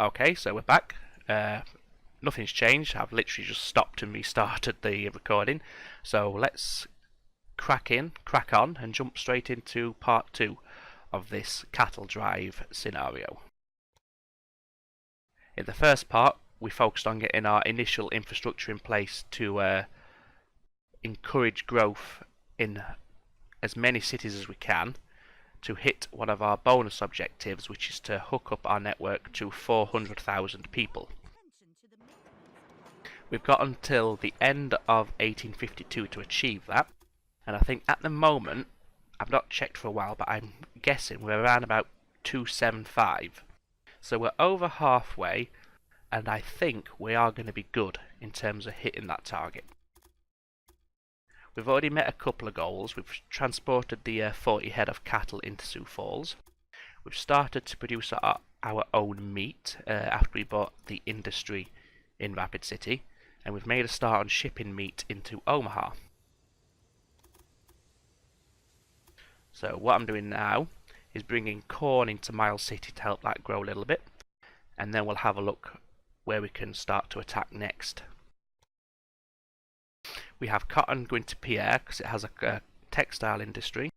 Okay, so we're back. Nothing's changed. I've literally just stopped and restarted the recording. So let's crack on, and jump straight into part 2 of this cattle drive scenario. In the first part, we focused on getting our initial infrastructure in place to encourage growth in as many cities as we can to hit one of our bonus objectives, which is to hook up our network to 400,000 people. We've got until the end of 1852 to achieve that, and I think at the moment, I've not checked for a while, but I'm guessing we're around about 275. So we're over halfway, and I think we are going to be good in terms of hitting that target. We've already met a couple of goals. We've transported the 40 head of cattle into Sioux Falls. We've started to produce our own meat after we bought the industry in Rapid City, and we've made a start on shipping meat into Omaha. So what I'm doing now is bringing corn into Miles City to help that grow a little bit, and then we'll have a look where we can start to attack next. We have cotton going to Pierre because it has a textile industry,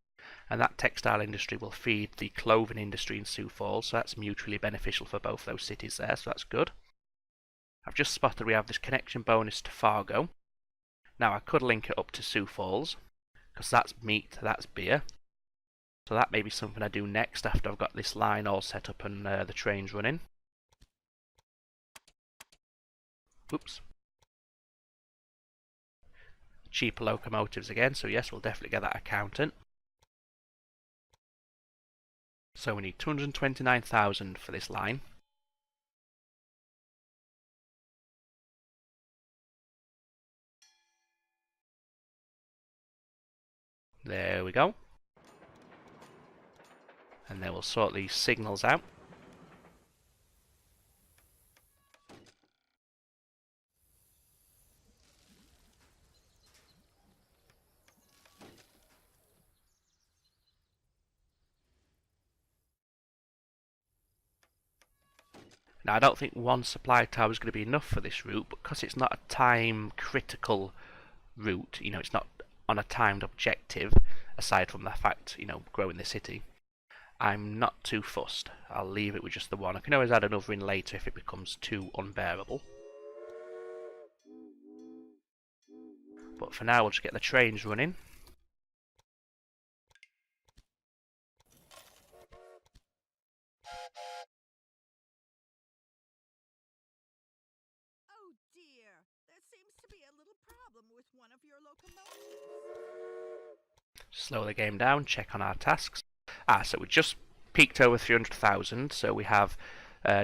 and that textile industry will feed the clothing industry in Sioux Falls, so that's mutually beneficial for both those cities there, so that's good. I've just spotted we have this connection bonus to Fargo. Now I could link it up to Sioux Falls, because that's meat, that's beer. So that may be something I do next after I've got this line all set up and the trains running. Oops. Cheaper locomotives again, so yes, we'll definitely get that accountant. So we need 229,000 for this line. There we go. And then we'll sort these signals out. Now I don't think one supply tower is going to be enough for this route, but because it's not a time critical route, it's not on a timed objective, aside from the fact, growing the city, I'm not too fussed. I'll leave it with just the one. I can always add another in later if it becomes too unbearable. But for now we'll just get the trains running. Slow the game down, check on our tasks. So we just peaked over 300,000, so we have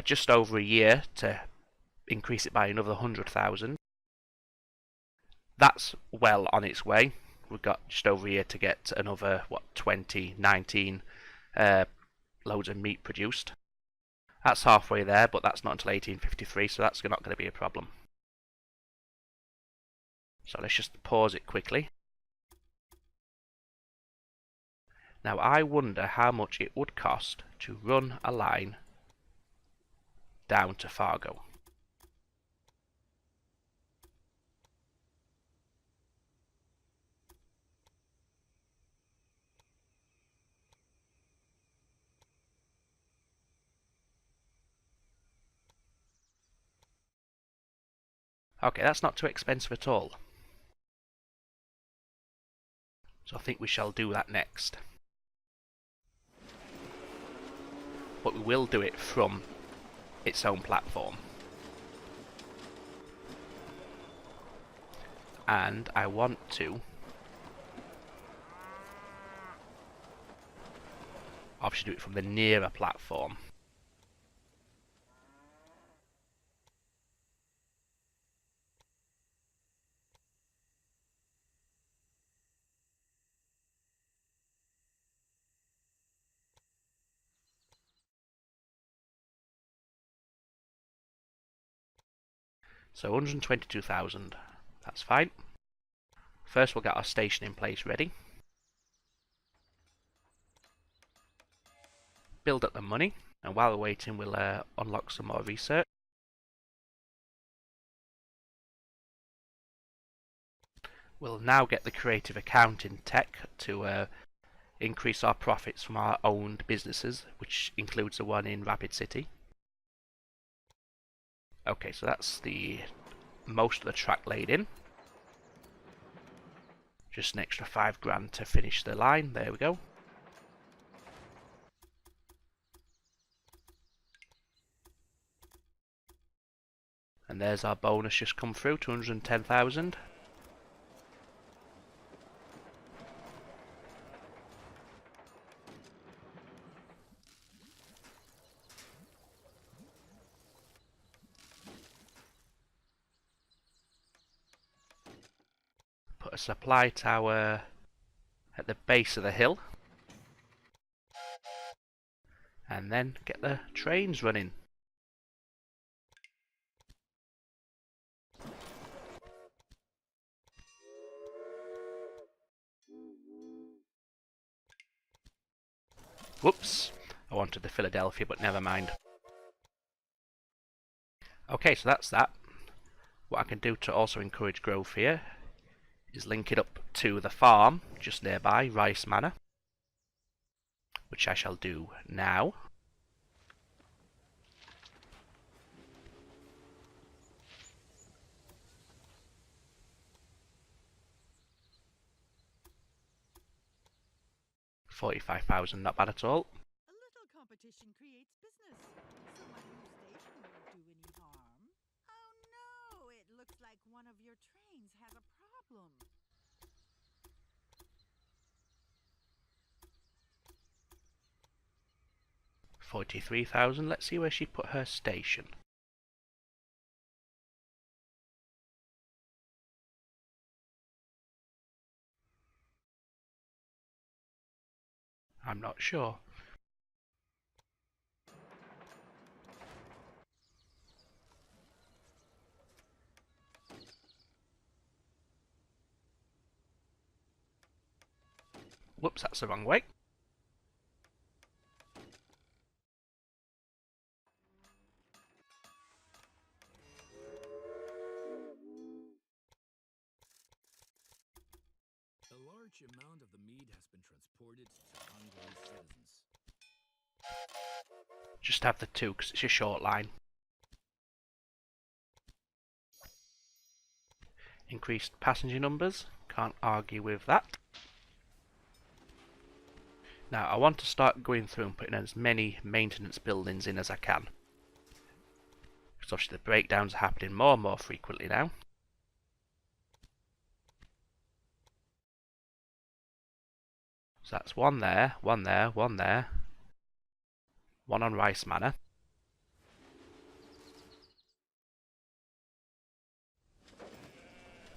just over a year to increase it by another 100,000. That's well on its way. We've got just over a year to get another, 19 loads of meat produced. That's halfway there, but that's not until 1853, so that's not going to be a problem. So let's just pause it quickly. Now I wonder how much it would cost to run a line down to Fargo. Okay, that's not too expensive at all. So I think we shall do that next. But we will do it from its own platform. And I want to obviously do it from the nearer platform. So 122,000, that's fine. First we'll get our station in place ready. Build up the money. And while we're waiting, we'll unlock some more research. We'll now get the creative accounting tech to increase our profits from our owned businesses, which includes the one in Rapid City. Okay, so that's the most of the track laid in. Just an extra £5 to finish the line. There we go. And there's our bonus just come through, 210,000. Put a supply tower at the base of the hill. And then get the trains running. Whoops, I wanted the Philadelphia, but never mind. Okay, so that's that. What I can do to also encourage growth here is link it up to the farm just nearby, Rice Manor, which I shall do now. $45,000, not bad at all. A little competition creates business, so my new station won't do any harm. Oh no, it looks like one of your trains has a problem. 43,000. Let's see where she put her station. I'm not sure. Whoops, that's the wrong way. A large amount of the meat has been transported to hungry citizens. Just have the two because it's a short line. Increased passenger numbers, can't argue with that. Now I want to start going through and putting as many maintenance buildings in as I can. Because obviously the breakdowns are happening more and more frequently now. So that's one there, one there, one there. One on Rice Manor.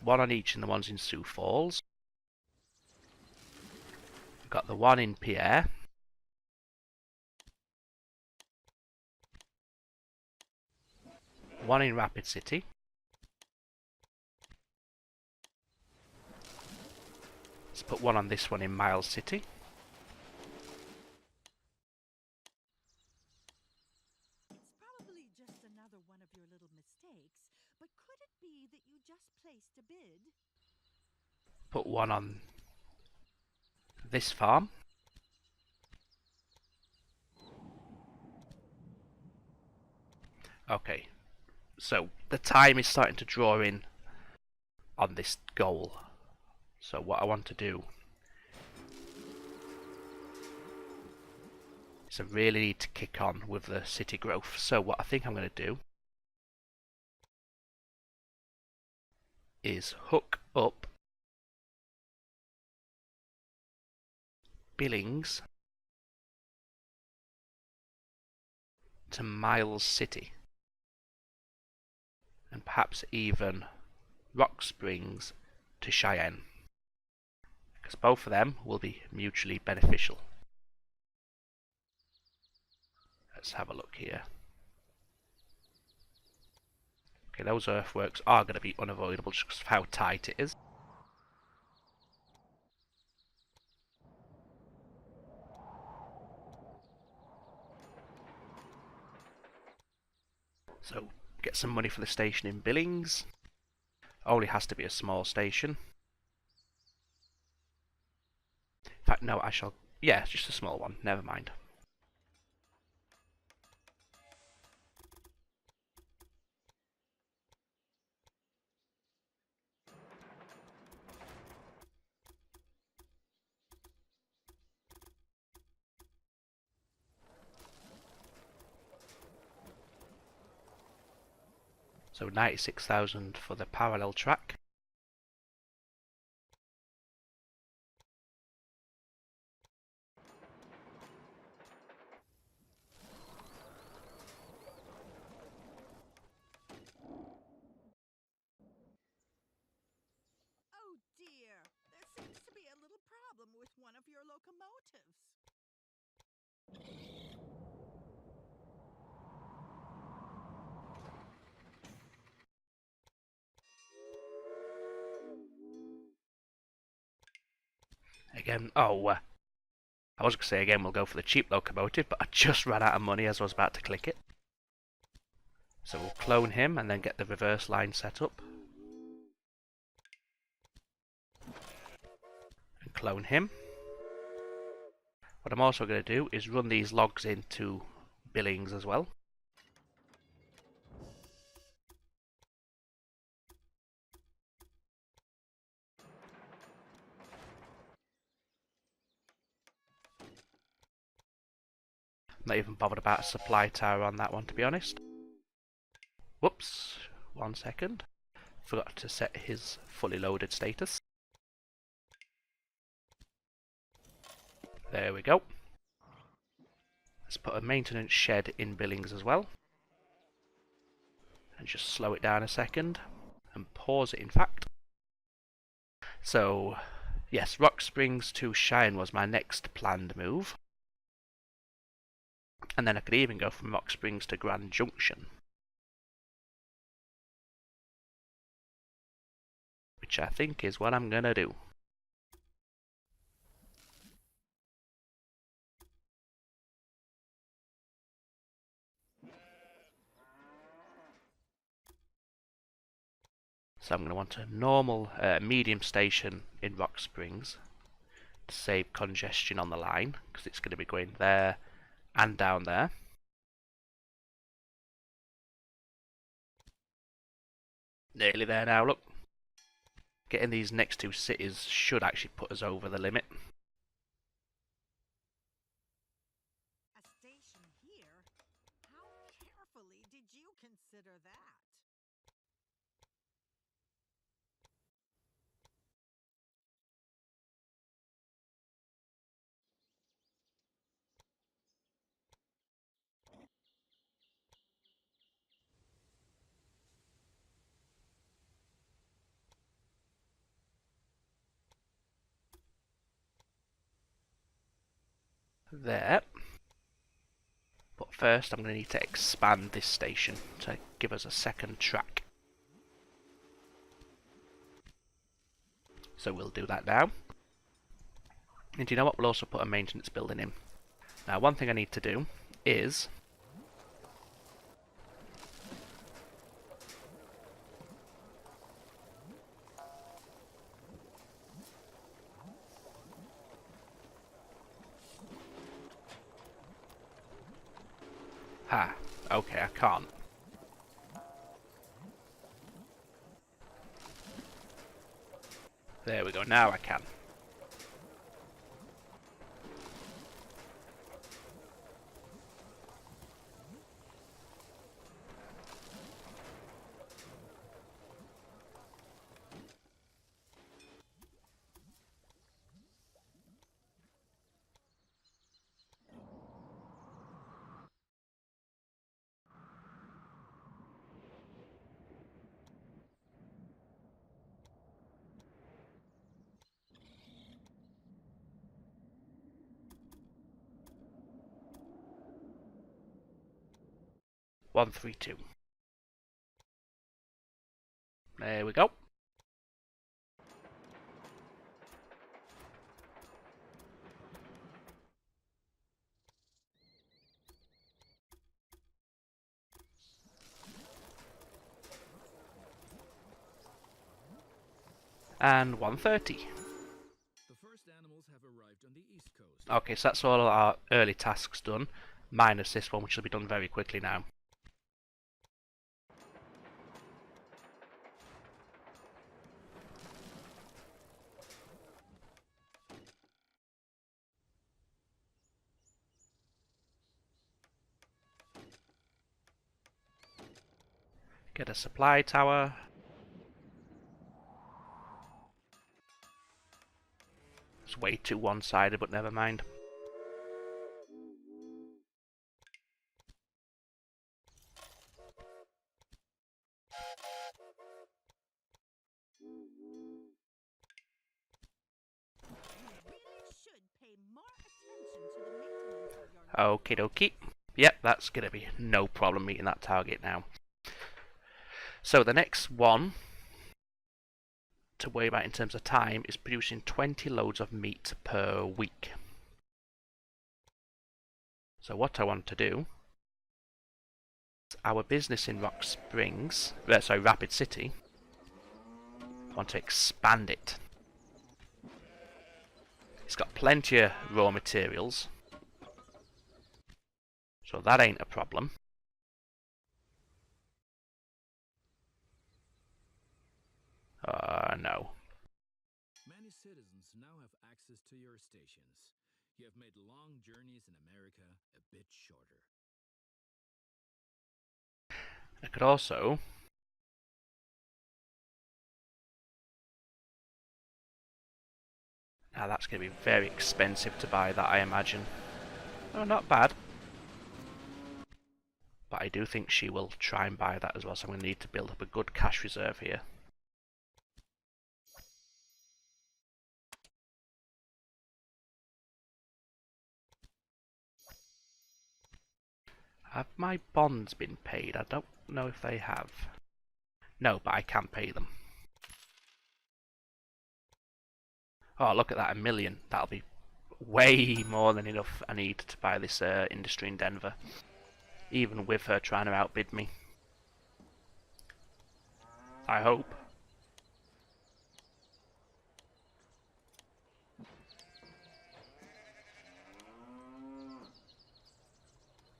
One on each in the ones in Sioux Falls. We've got the one in Pierre. One in Rapid City. Let's put one on this one in Miles City. It's probably just another one of your little mistakes, but could it be that you just placed a bid? Put one on this farm. Okay, so the time is starting to draw in on this goal. So what I want to do is I really need to kick on with the city growth. So what I think I'm going to do is hook up Billings to Miles City, and perhaps even Rock Springs to Cheyenne, because both of them will be mutually beneficial. Let's have a look here. Okay, those earthworks are going to be unavoidable just because of how tight it is. So get some money for the station in Billings. Only has to be a small station. In fact, no, I shall... Yeah, it's just a small one. Never mind. So 96,000 for the parallel track. Oh dear, there seems to be a little problem with one of your locomotives. Again, I was going to say again we'll go for the cheap locomotive, but I just ran out of money as I was about to click it. So we'll clone him and then get the reverse line set up. And clone him. What I'm also going to do is run these logs into Billings as well. Not even bothered about a supply tower on that one, to be honest. Whoops, 1 second. Forgot to set his fully loaded status. There we go. Let's put a maintenance shed in Billings as well. And just slow it down a second. And pause it, in fact. So, yes, Rock Springs to Cheyenne was my next planned move. And then I could even go from Rock Springs to Grand Junction, which I think is what I'm going to do. So I'm going to want a normal medium station in Rock Springs to save congestion on the line, because it's going to be going there and down there. Nearly there now, look. Getting these next two cities should actually put us over the limit. A station here? How carefully did you consider that? There. But first I'm going to need to expand this station to give us a second track. So we'll do that now. And you know what? We'll also put a maintenance building in. Now, one thing I need to do is... Ha, okay, I can't. There we go, now I can. One, three, two. There we go. And 130. The first animals have arrived on the east coast. Okay, so that's all our early tasks done, minus this one, which will be done very quickly now. Get a supply tower. It's way too one-sided, but never mind. Okie dokie. Yep, that's going to be no problem meeting that target now. So the next one to worry about in terms of time is producing 20 loads of meat per week. So what I want to do, our business in Rapid City, I want to expand it. It's got plenty of raw materials, so that ain't a problem. No. Many citizens now have access to your stations. You have made long journeys in America a bit shorter. I could also now that's going to be very expensive to buy that, I imagine. Oh, not bad. But I do think she will try and buy that as well, so I'm going to need to build up a good cash reserve here. Have my bonds been paid? I don't know if they have. No, but I can pay them. Oh, look at that, 1 million. That'll be way more than enough I need to buy this industry in Denver. Even with her trying to outbid me. I hope.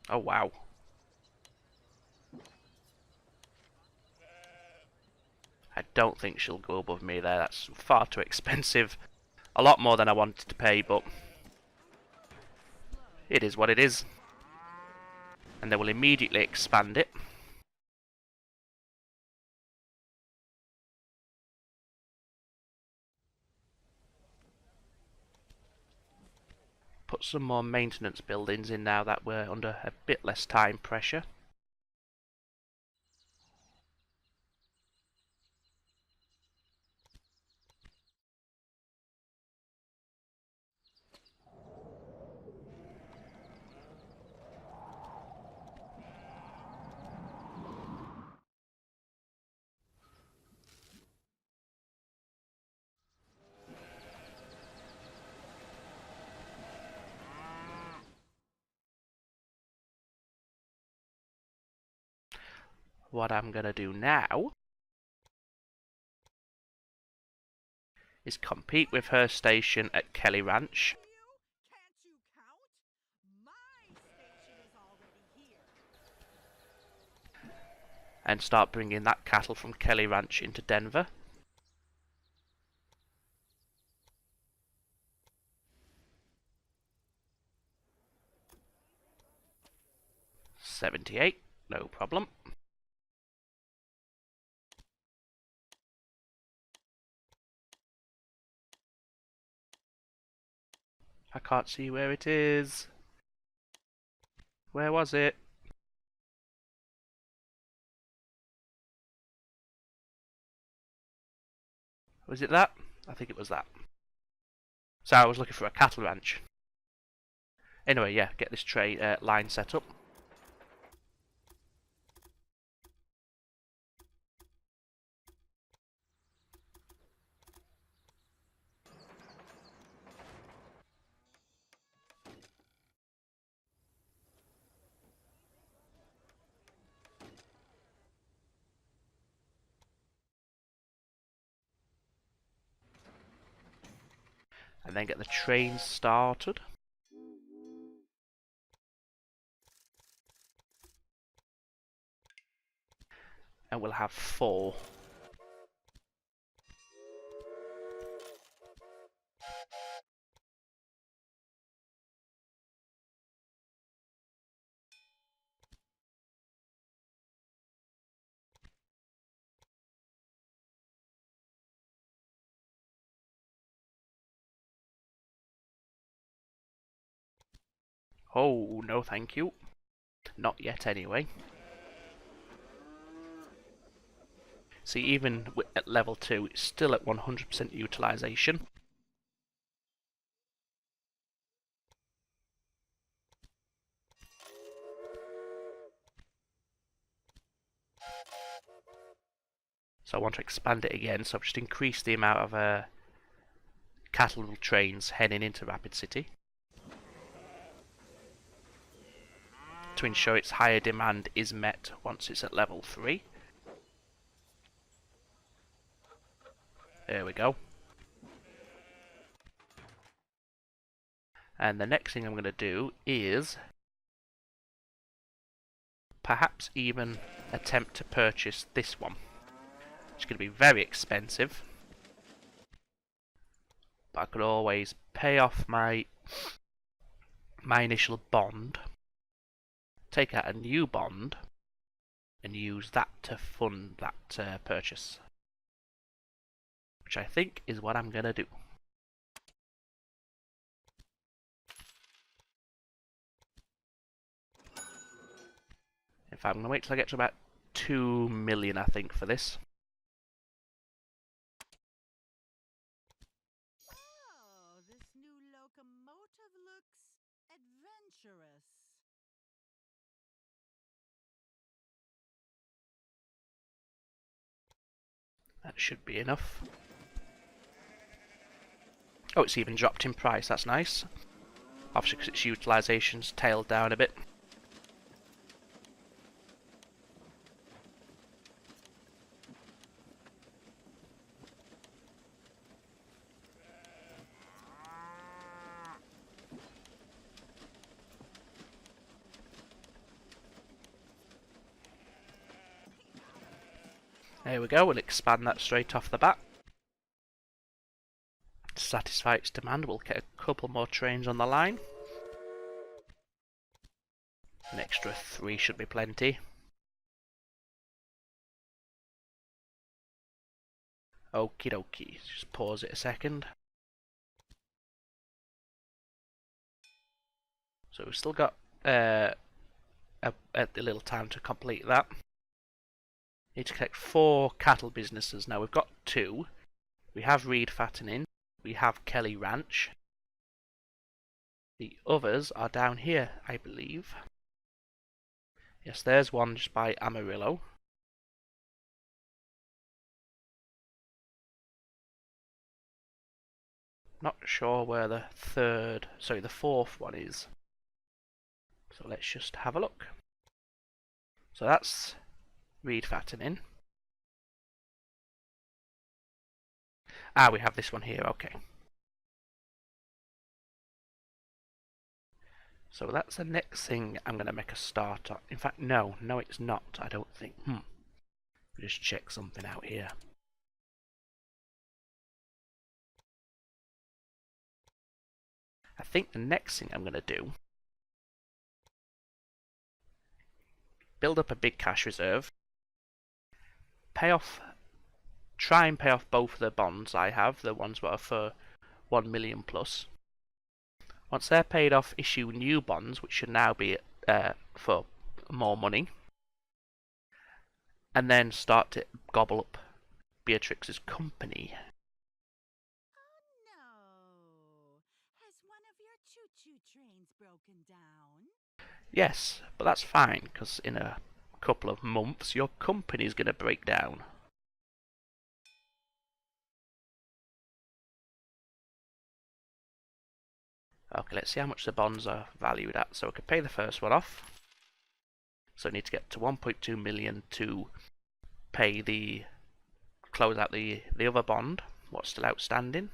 Oh, wow. I don't think she'll go above me there. That's far too expensive. A lot more than I wanted to pay, but it is what it is. And they will immediately expand it. Put some more maintenance buildings in now that we're under a bit less time pressure. What I'm going to do now is compete with her station at Kelly Ranch. Can't you count? My station is already here. And start bringing that cattle from Kelly Ranch into Denver. $78, no problem. I can't see where it is. Where was it? Was it that? I think it was that. So I was looking for a cattle ranch. Anyway, yeah, get this line set up. and then get the train started. And we'll have 4. Oh, no thank you. Not yet anyway. See, even at level 2, it's still at 100% utilisation. So I want to expand it again, so I've just increased the amount of cattle trains heading into Rapid City to ensure its higher demand is met once it's at level 3. There we go. And the next thing I'm going to do is perhaps even attempt to purchase this one. It's going to be very expensive, but I could always pay off my initial bond, take out a new bond, and use that to fund that purchase, which I think is what I'm going to do. In fact, I'm going to wait till I get to about 2 million, I think, for this. Oh, this new locomotive looks adventurous. That should be enough. Oh, it's even dropped in price, that's nice. Obviously because its utilisation's tailed down a bit. There we go, we'll expand that straight off the bat. To satisfy its demand, we'll get a couple more trains on the line. An extra 3 should be plenty. Okie dokie, just pause it a second. So we've still got a little time to complete that. Need to collect 4 cattle businesses. Now we've got 2. We have Reed Fattening. We have Kelly Ranch. The others are down here, I believe. Yes, there's one just by Amarillo. Not sure where the fourth one is. So let's just have a look. So that's Reed Fattening. Ah, we have this one here, okay. So that's the next thing I'm going to make a start on. In fact, no it's not, I don't think. We'll just check something out here. I think the next thing I'm going to do, build up a big cash reserve, try and pay off both the bonds I have, the ones that are for 1 million plus. Once they're paid off, issue new bonds, which should now be for more money, and then start to gobble up Beatrix's company. Oh no! Has one of your choo-choo trains broken down? Yes, but that's fine, because in a couple of months your company's going to break down. Okay, let's see how much the bonds are valued at. So I could pay the first one off. So I need to get to 1.2 million to close out the other bond, what's still outstanding.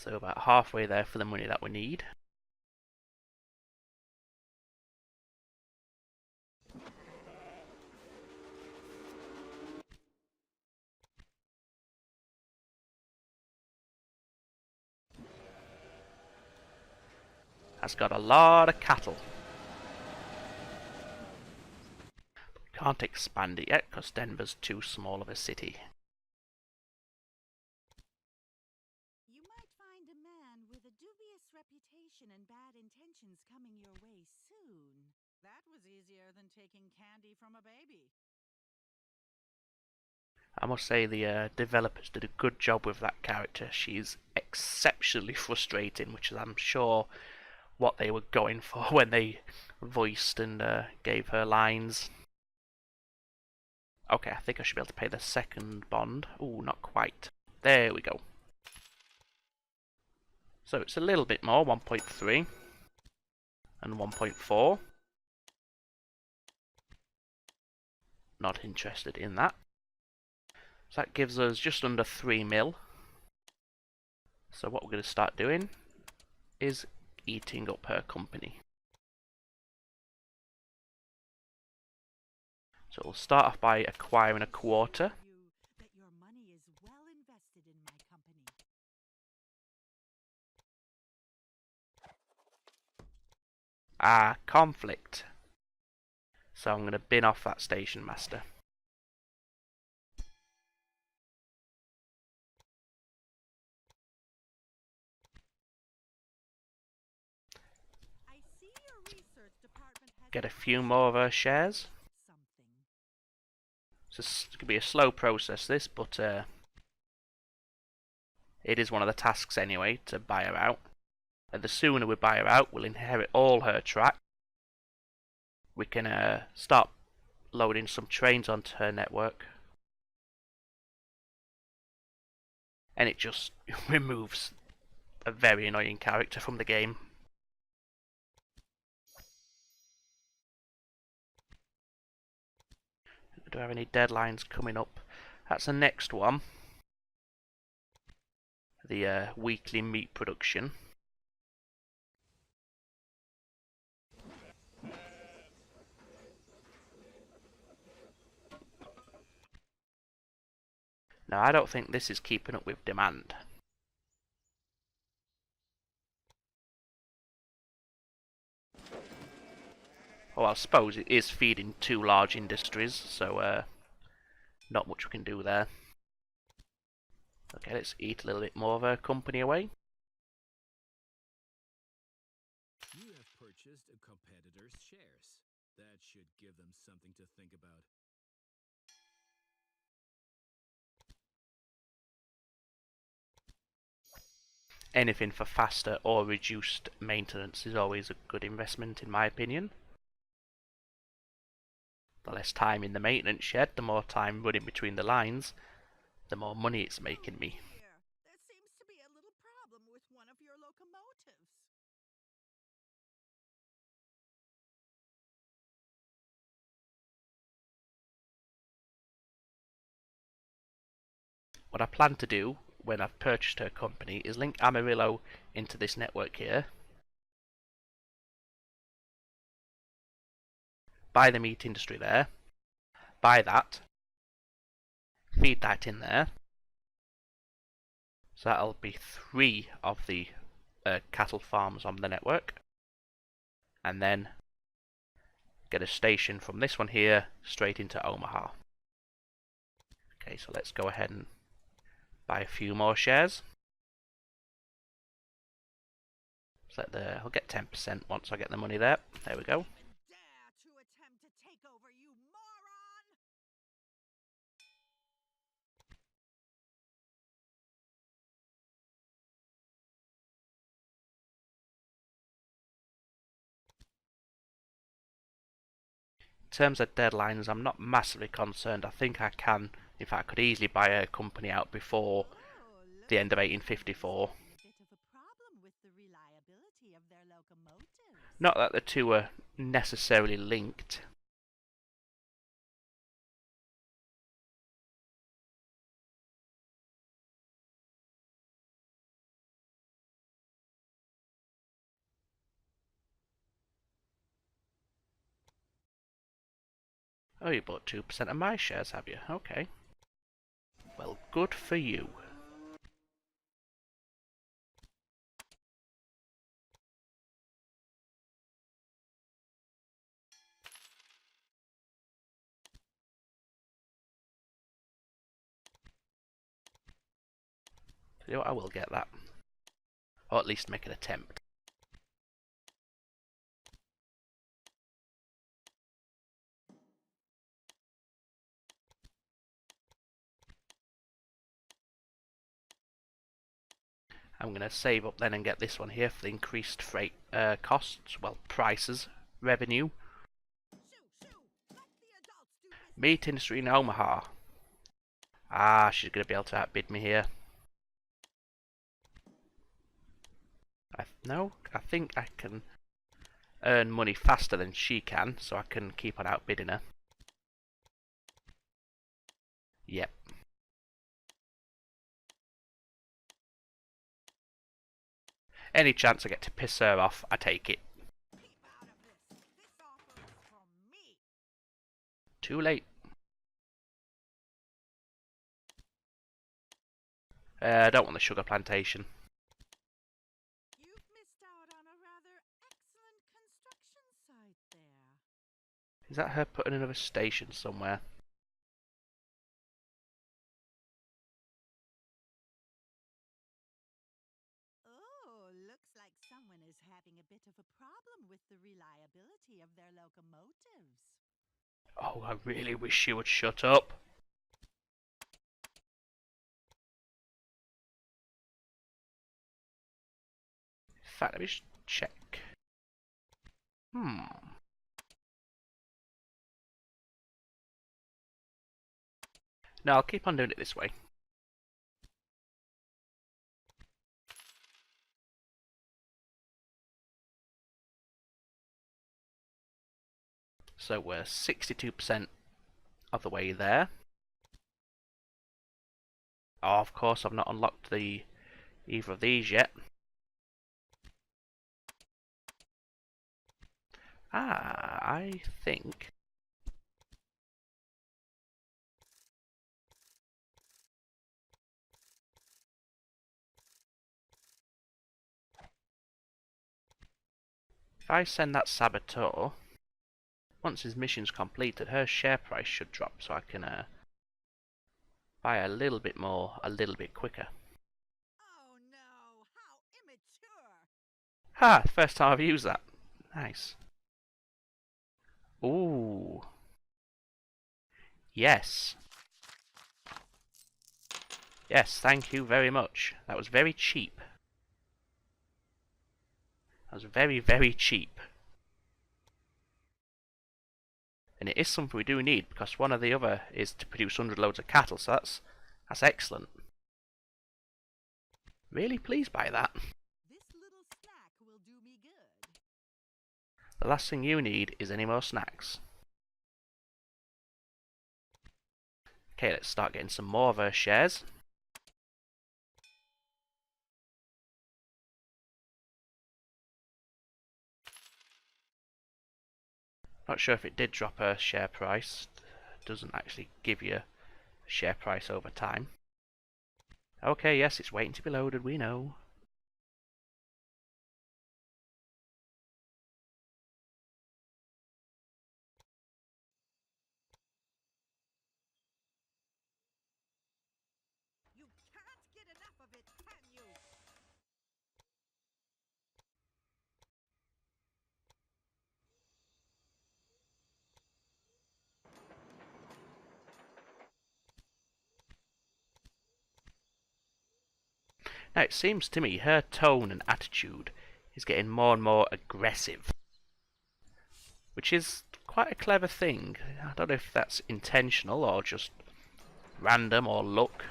So about halfway there for the money that we need. Has got a lot of cattle. Can't expand it yet because Denver's too small of a city. You might find a man with a dubious reputation and bad intentions coming your way soon. That was easier than taking candy from a baby. I must say the developers did a good job with that character. She's exceptionally frustrating, which is, I'm sure, what they were going for when they voiced and gave her lines. Okay, I think I should be able to pay the second bond. Ooh, not quite. There we go. So it's a little bit more, 1.3 and 1.4. Not interested in that. So that gives us just under 3 mil. So what we're going to start doing is eating up her company. So we'll start off by acquiring a quarter. That your money is well invested in my company. Ah, conflict. So I'm going to bin off that station master. I see your research department has Get a few more of her shares. something. So it's going to be a slow process, this, but it is one of the tasks anyway to buy her out. And the sooner we buy her out, we'll inherit all her track. We can start loading some trains onto her network. And it just removes a very annoying character from the game. Do I have any deadlines coming up? That's the next one. The weekly meat production. Now, I don't think this is keeping up with demand. Well, I suppose it is feeding two large industries, so not much we can do there. Okay, let's eat a little bit more of our company away. You have purchased a competitor's shares. That should give them something to think about. Anything for faster or reduced maintenance is always a good investment in my opinion. The less time in the maintenance shed, the more time running between the lines, the more money it's making me. Here, there seems to be a little problem with one of your locomotives. What I plan to do when I've purchased her company is link Amarillo into this network here. Buy the meat industry there. Buy that. Feed that in there. So that'll be 3 of the cattle farms on the network. And then get a station from this one here straight into Omaha. Okay, so let's go ahead and buy a few more shares. So I'll get 10% once I get the money there. There we go. Dare to attempt to take over, you moron! In terms of deadlines, I'm not massively concerned. I think I can, in fact, I could easily buy a company out before the end of 1854. A bit of a problem with the reliability of their locomotives. Not that the two are necessarily linked. Oh, you bought 2% of my shares, have you? Okay. Well, good for you. You know what, I will get that. Or at least make an attempt. I'm going to save up then and get this one here for the increased freight costs, well, prices, revenue. Meat industry in Omaha. Ah, she's going to be able to outbid me here. No, I think I can earn money faster than she can, so I can keep on outbidding her. Yep. Any chance I get to piss her off, I take it. Too late. I don't want the sugar plantation. You've missed out on a rather excellent construction site there. Is that her putting another station somewhere? Oh, looks like someone is having a bit of a problem with the reliability of their locomotives. Oh, I really wish she would shut up. In fact, let me just check. No, I'll keep on doing it this way. So we're 62% of the way there. Oh, of course, I've not unlocked either of these yet. Ah, I think... if I send that saboteur, once his mission's completed, her share price should drop, so I can buy a little bit more, a little bit quicker. Oh no, how immature! Ha! First time I've used that. Nice. Ooh. Yes. Yes, thank you very much. That was very cheap. That was very, very cheap. And it is something we do need, because one or the other is to produce 100 loads of cattle, so that's excellent. Really pleased by that. This little snack will do me good. The last thing you need is any more snacks. Okay, let's start getting some more of her shares. Not sure if it did drop her share price. It doesn't actually give you a share price over time. Okay, yes, it's waiting to be loaded, we know. You can't get enough of it, can you? Now, it seems to me her tone and attitude is getting more and more aggressive, which is quite a clever thing. I don't know if that's intentional or just random or luck.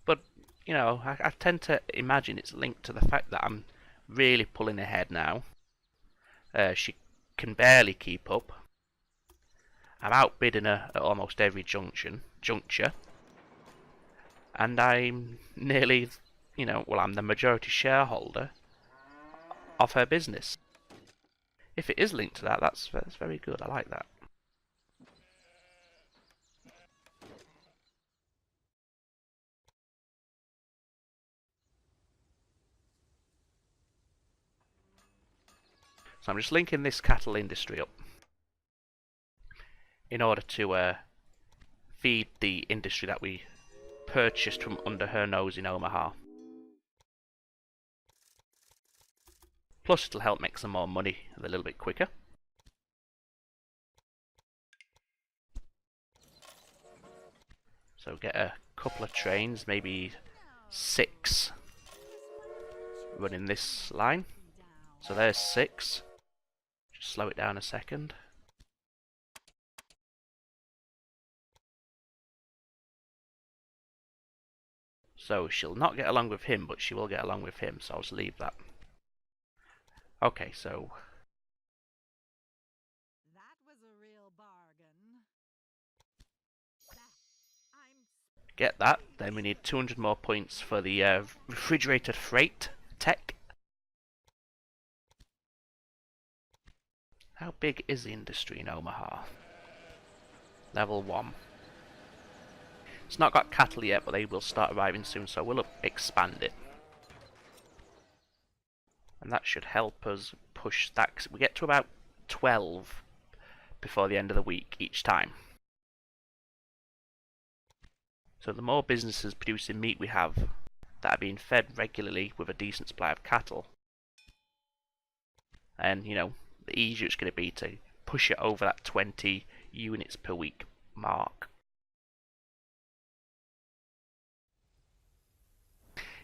But, you know, I tend to imagine it's linked to the fact that I'm really pulling ahead now. She can barely keep up. I'm outbidding her at almost every juncture. And I'm nearly, well, I'm the majority shareholder of her business. If it is linked to that, that's very good. I like that. So I'm just linking this cattle industry up in order to feed the industry that we purchased from under her nose in Omaha. Plus it'll help make some more money a little bit quicker. So get a couple of trains, maybe 6, running this line. So there's 6. Just slow it down a second. So she'll not get along with him, but she will get along with him, so I'll just leave that. Okay, so That was a real bargain. get that. Then we need 200 more points for the refrigerated freight tech. How big is the industry in Omaha? Level 1. It's not got cattle yet, but they will start arriving soon, so we'll expand it. And that should help us push that, 'cause we get to about 12 before the end of the week each time. So the more businesses producing meat we have that are being fed regularly with a decent supply of cattle, and you know, the easier it's going to be to push it over that 20 units per week mark.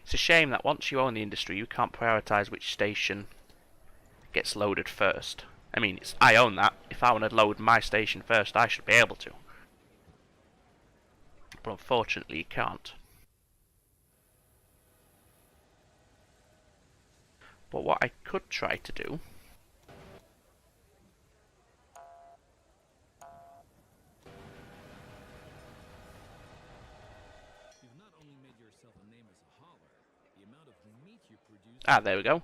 It's a shame that once you own the industry, you can't prioritise which station gets loaded first. I mean, I own that. If I want to load my station first, I should be able to. But unfortunately, you can't. But what I could try to do You've not only made yourself a name as a hauler, the amount of meat you produce. there we go.